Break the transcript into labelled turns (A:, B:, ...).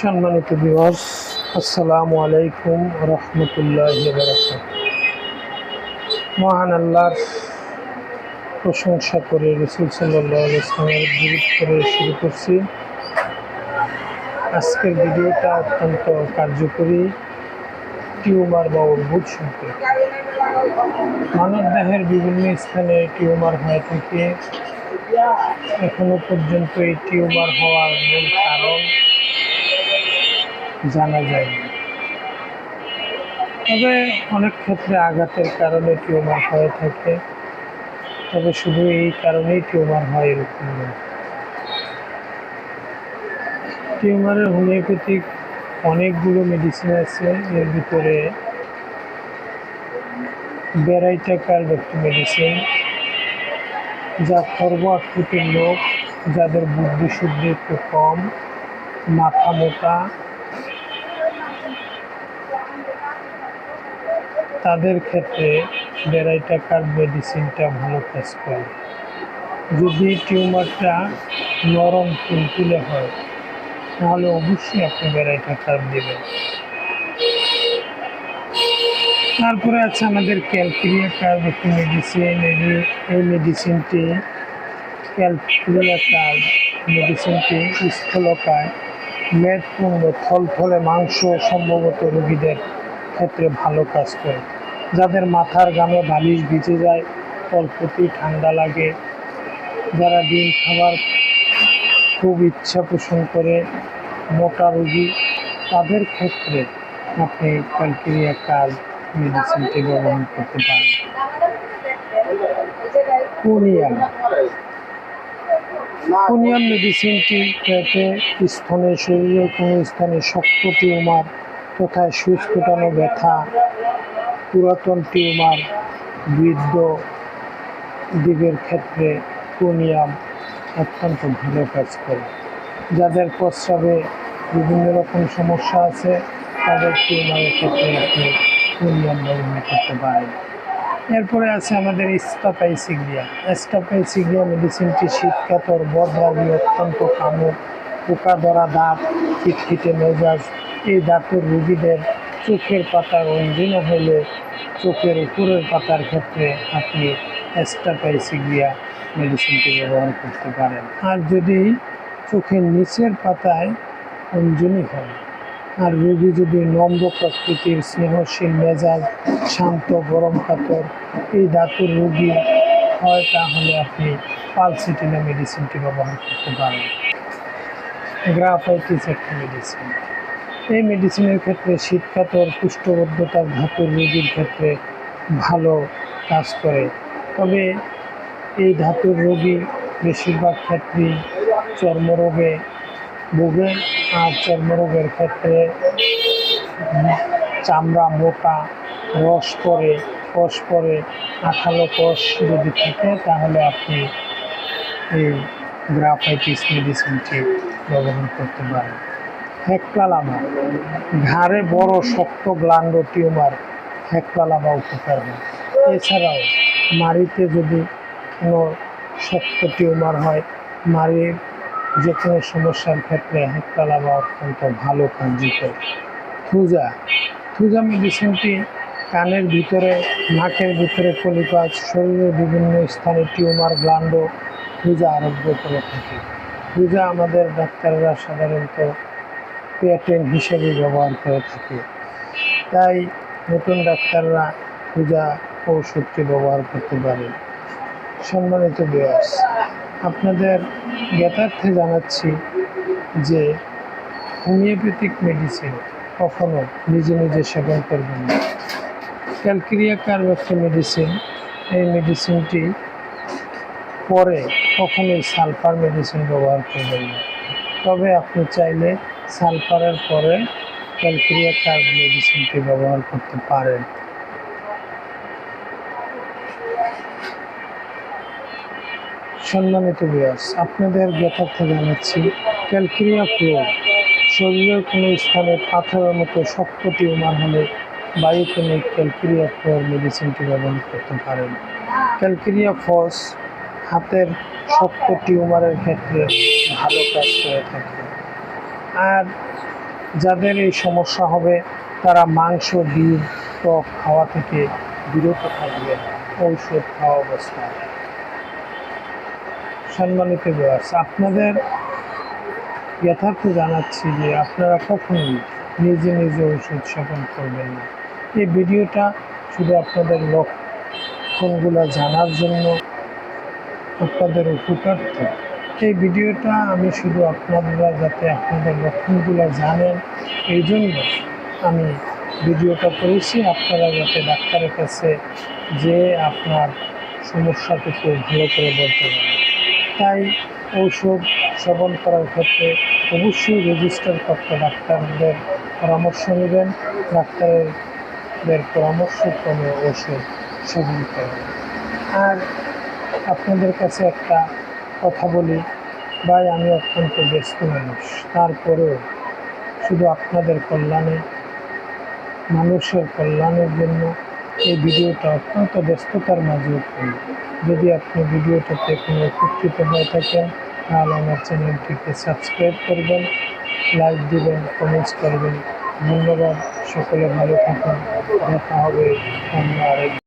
A: সম্মানিত ভিউয়ার্স, আসসালামু আলাইকুম রহমতুল্লাহি ওয়া বারাকাতুহু। মহান আল্লাহর প্রশংসা করে রাসূল সাল্লাল্লাহু আলাইহি ওয়াসাল্লামের দুরূদ করে শুরু করছি। আজকের ভিডিওটা অত্যন্ত কার্যকরী টিউমার বা অর্বুদ সম্পর্কে। মানব দেহের বিভিন্ন স্থানে টিউমার হয়ে থাকে। এখনো পর্যন্ত এই টিউমার হওয়ার মূল কারণ জানা যায়নি। তবে অনেক ক্ষেত্রে আঘাতের কারণে টিউমার হয়ে থাকে, তবে শুধু এই কারণেই টিউমার হয় এরকম নয়। টিউমারের হোমিওপ্যাথিক অনেকগুলো মেডিসিন আছে। এর ভিতরে ব্যারাইটাকার্ব একটি মেডিসিন, যা খর্ব-আকৃতির লোক, যাদের বুদ্ধিশুদ্ধি একটু কম, মাথা মোটা, তাদের ক্ষেত্রে ব্যারাইটাকার্ব মেডিসিনটা ভালো কাজ করে। যদি টিউমারটা নরম তুলতুলে হয় তাহলে অবশ্যই আপনি ব্যারাইটাকার্ব দেবেন। তারপরে আছে আমাদের ক্যালকেরিয়া-কার্ব একটি মেডিসিন। এই মেডিসিনটি ক্যালকেরিয়া-কার্ব মেডিসিনটি স্থূলকায়, মেদপূর্ণ, থলথলে মাংস সম্ভবত রোগীদের ক্ষেত্রে ভালো কাজ করে। যাদের মাথার ঘামে বালিশ ভিজে যায়, অল্পতেই ঠান্ডা লাগে, যারা ডিম খাবার খুব ইচ্ছা পোষণ করে, মোটা রোগী, তাদের ক্ষেত্রে আপনি ক্যালকেরিয়া-কার্ব মেডিসিনটি ব্যবহার করতে পারেন। কোনিয়াম মেডিসিনটি পেটে, স্তনে, শরীরের কোনো স্থানে শক্ত টিউমার তথা সুচ ফোটানো ব্যথা, পুরাতন টিউমার, বৃদ্ধ দিগের ক্ষেত্রে কোনিয়াম অত্যন্ত ভালো কাজ করে। যাদের প্রস্রাবে বিভিন্ন রকম সমস্যা আছে, তাদের টিউমারের ক্ষেত্রে আপনি কোনিয়াম ব্যবহার করতে পারেন। এরপরে আছে আমাদের স্টাপাইসিগ্রিয়া মেডিসিনটি শীতকাতর, বদরাগী, অত্যন্ত কামড়, পোকা ধরা দাঁত, খিটখিটে মেজাজ, এই দাঁতের রোগীদের চোখের পাতার অঞ্জিনা হলে চোখের উপরের পাতার ক্ষেত্রে আপনি স্টাপাইসিগ্রিয়া মেডিসিনটি ব্যবহার করতে পারেন। আর যদি চোখের নিচের পাতায় অঞ্জনি হয়, আর রোগী যদি নম্র প্রকৃতির, স্নেহশীল মেজাজ, শান্ত, গরম কাতর, এই দাঁতের রোগী হয়, তাহলে আপনি পালসিটিনা মেডিসিনটি ব্যবহার করতে পারেন। গ্রাফাইটিস একটি মেডিসিন। এই মেডিসিনের ক্ষেত্রে শীতকাতর, কুষ্ঠবদ্ধতার ধাতুর রোগীর ক্ষেত্রে ভালো কাজ করে। তবে এই ধাতুর রোগী বেশিরভাগ ক্ষেত্রেই চর্মরোগে ভোগে, আর চর্মরোগের ক্ষেত্রে চামড়া মোটা, রস পড়ে, কষ পড়ে, আঠালো কষ যদি থাকে, তাহলে আপনি এই গ্রাফাইটিস মেডিসিনটি ব্যবহার করতে পারেন। হেক্লালামা, ঘাড়ে বড় শক্ত গ্ল্যান্ড টিউমার, হেক্লালামা উপকার হয়। এছাড়াও মাড়িতে যদি কোনো শক্ত টিউমার হয়, মাড়ির যে কোনো সমস্যার ক্ষেত্রে হেক্লালামা অত্যন্ত ভালো কার্যকর। থুজা মেডিসিনটি কানের ভিতরে, নাকের ভিতরে পলিপাস, শরীরের বিভিন্ন স্থানে টিউমার, গ্ল্যান্ড, থুজা আরোগ্য করে থাকে। থুজা আমাদের ডাক্তাররা সাধারণত পেটেন্ট হিসেবে ব্যবহার করে থাকে, তাই নতুন ডাক্তাররা থুজা ঔষধটি ব্যবহার করতে পারে। সম্মানিত ভিউয়ার্স, আপনাদের জ্ঞাতার্থে জানাচ্ছি যে হোমিওপ্যাথিক মেডিসিন কখনো নিজে নিজে সেবন করবেন না। ক্যালকেরিয়া-কার্ব একটি মেডিসিন। এই মেডিসিনটি পরে কখনোই সালফার মেডিসিন ব্যবহার করবেন না। তবে আপনি চাইলে সালফারের পরে ক্যালকেরিয়া-কার্ব মেডিসিনটি ব্যবহার করতে পারেন। সম্মানিত ভিউয়ার্স, আপনাদের জ্ঞাতার্থে জানাচ্ছি ক্যালকেরিয়া ফ্লো, শরীরের কোনো স্থানে পাথরের মতো শক্ত টিউমার হলে বায়োটনিক ক্যালকেরিয়া ফ্লোর মেডিসিনটি ব্যবহার করতে পারেন। ক্যালকেরিয়া ফস হাতের শক্ত টিউমারের ক্ষেত্রে ভালো কাজ করে থাকে। আর যাদের এই সমস্যা হবে তারা মাংস, ডিম, টক খাওয়া থেকে বিরত থাকবে ঔষধ খাওয়া অবস্থায়। সম্মানিত ভিউয়ার্স, আপনাদের যথার্থ জানাচ্ছি যে আপনারা কখনোই নিজে নিজে ওষুধ সেবন করবেন না। এই ভিডিওটা শুধু আপনাদের লক্ষণগুলো জানার জন্য, আপনাদের উপকার্থে। এই ভিডিওটা আমি শুধু আপনারা যাতে আপনাদের লক্ষণগুলো জানেন এই জন্য আমি ভিডিওটা করেছি, আপনারা যাতে ডাক্তারের কাছে যে আপনার সমস্যাটুকু ভালো করে বলতে পারেন। তাই ঔষধ সেবন করার ক্ষেত্রে অবশ্যই রেজিস্টারপ্রাপ্ত ডাক্তারদের পরামর্শ নেবেন, ডাক্তারদের পরামর্শক্রমে ওষুধ সেবন করবেন। আর আপনাদের কাছে একটা কথা বলি ভাই, আমি অত্যন্ত ব্যস্ত মানুষ, তারপরেও শুধু আপনাদের কল্যাণে, মানুষের কল্যাণের জন্য এই ভিডিওটা অত্যন্ত ব্যস্ততার মাঝেও করি। যদি আপনি ভিডিওটাতে কোনো উপকৃত হয়ে থাকেন তাহলে আমার চ্যানেলটিকে সাবস্ক্রাইব করবেন, লাইক দিবেন, কমেন্টস করবেন। ধন্যবাদ, সকলে ভালো থাকুন। দেখা হবে অন্য আরেক